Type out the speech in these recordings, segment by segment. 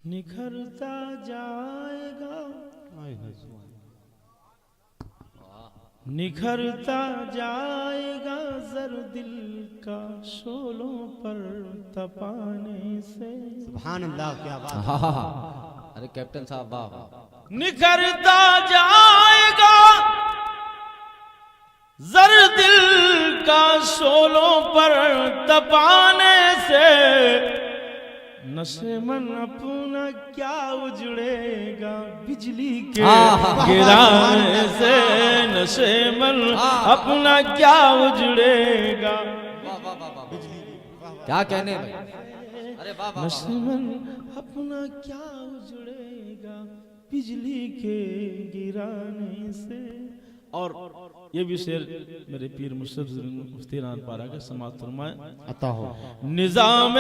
نکھرتا جائے گا نکھرتا جائے گا زر دل کا شعلوں پر تپانے سے. سبحان اللہ, کیا بات. ارے کیپٹن صاحب واہ واہ. نکھرتا جائے گا زر دل کا شعلوں پر تپانے سے. نشے من اپنا کیا اجڑے گا بجلی کے گرانے سے. نشے من اپنا کیا اجڑے گا کیا کہنے بھائی. ارے واہ واہ. نشے من اپنا کیا اجڑے گا بجلی کے گرانے سے. اور یہ بھی شعر میرے پیر مرشد مفتی ران پارا کا سماعت فرمائے. عطا ہو. نظام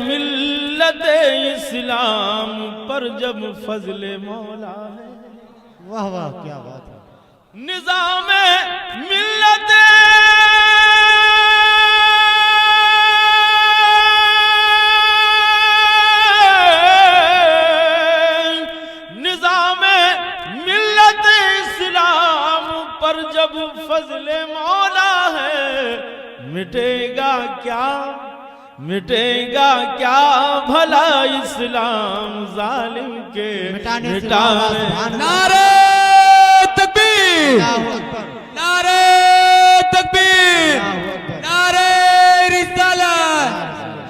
ملت اسلام پر جب فضل مولا ہے. واہ واہ, کیا بات ہے. نظام ملت اسلام پر جب فضل مولا ہے. مٹے گا کیا بھلا اسلام ظالم کے مٹانے. نعرہ تکبیر, نعرہ تکبیر, نعرہ رسالت,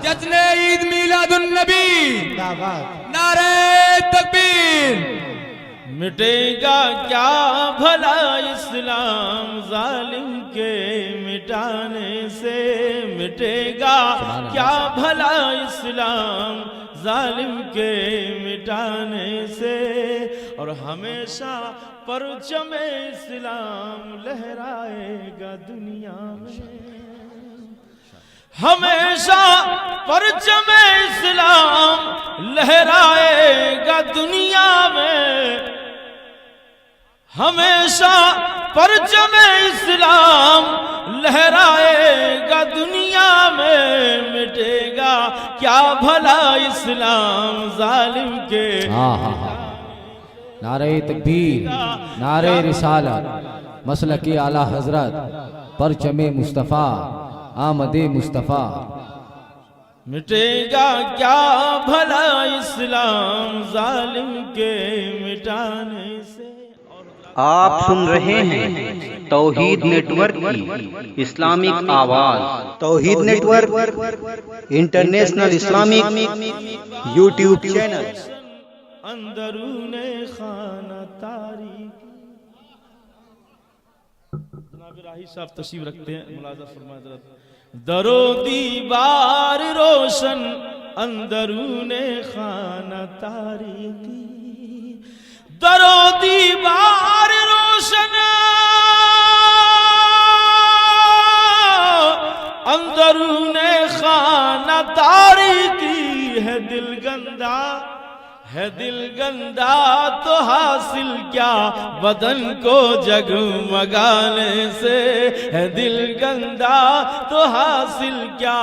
جشن عید میلاد النبی, نعرہ تکبیر. مٹے گا کیا بھلا اسلام ظالم کے مٹانے سے. مٹے گا کیا بھلا اسلام ظالم کے مٹانے سے. اور ہمیشہ پرچم اسلام لہرائے گا دنیا میں. ہمیشہ پرچم اسلام لہرائے گا دنیا میں. ہمیشہ پرچم اسلام لہرائے گا دنیا میں. مٹے گا کیا بھلا اسلام ظالم کے. نعرہ تکبیر, نعرہ رسالت, مسلک اعلیٰ حضرت, پرچم مصطفیٰ, آمد مصطفیٰ. مٹے گا کیا بھلا اسلام ظالم کے مٹانے سے. آپ سن رہے ہیں توحید نیٹ ورک کی اسلامک آواز. Tauheed network international Islamic YouTube channel. اندرون خانہ تاریک. جناب راہی صاحب تشریف رکھتے ہیں, ملاحظہ فرمائے حضرت. درو دیوار روشن اندرون خانہ تاریکی. درو دیوار روشن اندرون خانہ تاریکی. ہے دل گندا تو حاصل کیا بدن کو جگمگانے سے. ہے دل گندا تو حاصل کیا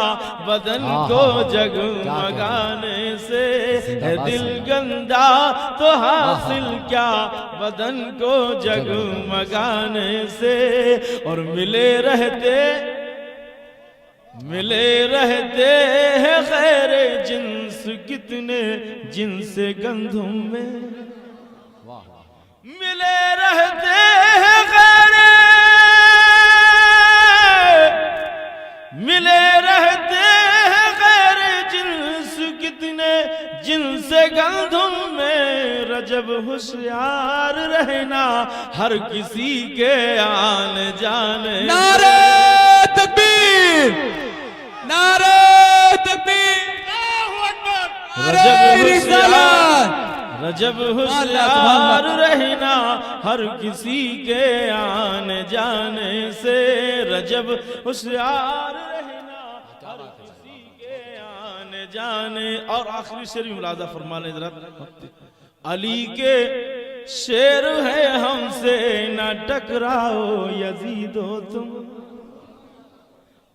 بدن کو جگمگانے سے. ہے دل گندا تو حاصل کیا بدن کو جگمگانے سے. اور ملے رہتے ہیں خیر جنس کتنے جنس گندم میں. ملے رہتے ہیں خیر جنس کتنے جنس گندم میں. رجب ہوشیار رہنا ہر کسی کے آنے جانے. نعرہ تکبیر, نعرہ تکبیر, رجب ہوشیار رہنا ہر کسی کے آنے جانے سے. رجب ہوشیار رہنا ہر کسی کے آنے جانے. اور آخری شعر بھی ملاحظہ فرما لیں حضرت. علی کے شعر ہے ہم سے نہ ٹکراؤ یزیدو تم.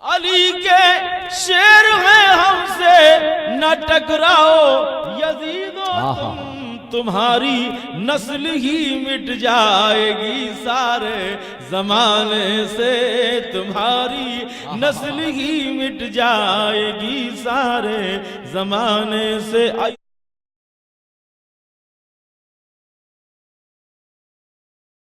علی کے شیر ہیں ہم سے نہ ٹکراؤ یزیدو تمہاری نسل ہی مٹ جائے گی سارے زمانے سے تمہاری نسل ہی مٹ جائے گی سارے زمانے سے